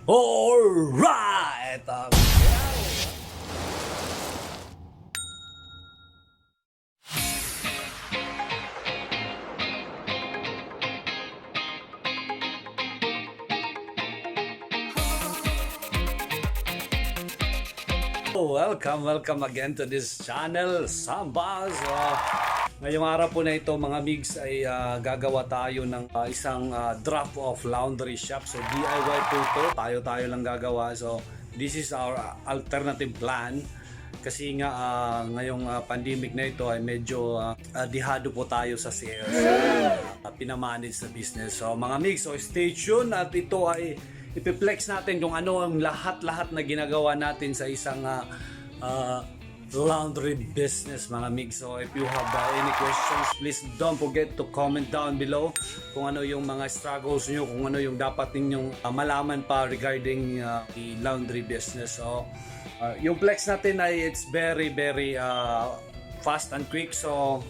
Alright! Welcome again to this channel, Sambas. Ngayong araw po na ito mga migs ay gagawa tayo ng isang drop of laundry shop. So DIY po ito, tayo lang gagawa. So this is our alternative plan. Kasi nga ngayong pandemic na ito ay medyo dihado po tayo sa sales. Pinamanage sa business. So mga migs, so stay tuned at ito ay ipiplex natin kung ano ang lahat-lahat na ginagawa natin sa isang laundry business mga migs. So if you have any questions, please don't forget to comment down below kung ano yung mga struggles nyo, kung ano yung dapat ninyong malaman pa regarding the laundry business. So yung flex natin ay it's very fast and quick, so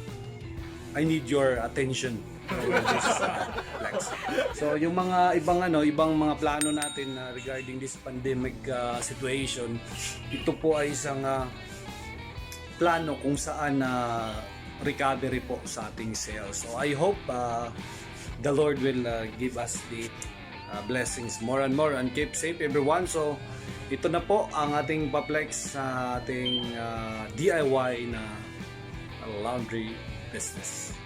I need your attention for this flex. So yung mga ibang mga plano natin regarding this pandemic situation, ito po ay isang plano kung saan recovery po sa ating sales. So I hope the Lord will give us the blessings more and more, and keep safe everyone. So ito na po ang ating pa-flex sa ating DIY na laundry business.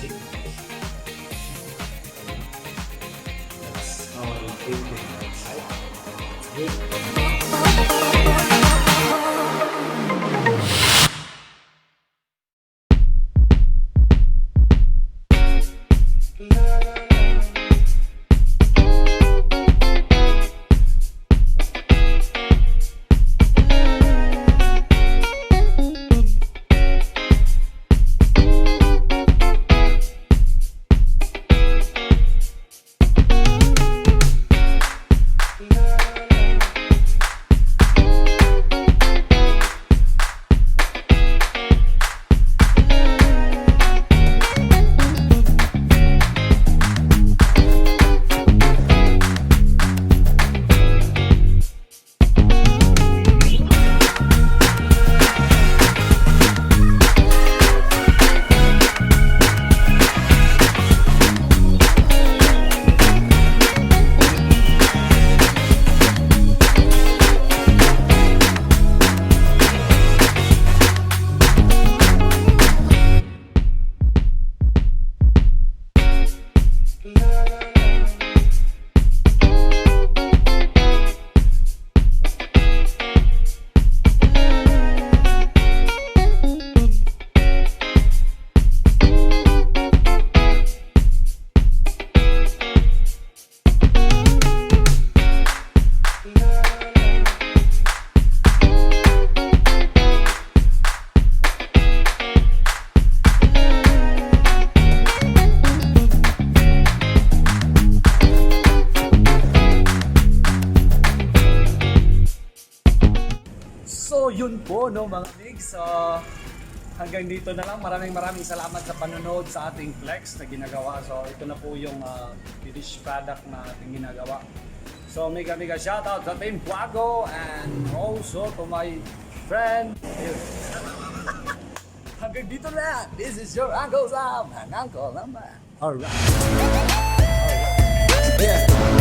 plastic. That's our painting outside. Good. So yun po no mga migs. So hanggang dito na lang. Maraming salamat sa panonood sa ating flex na ginagawa. So ito na po yung finished product na ating ginagawa. So mega shoutout sa Team Quago and also to my friend. Hanggang dito na. This is your Uncle Sam and Uncle Lamba. Alright. Yeah.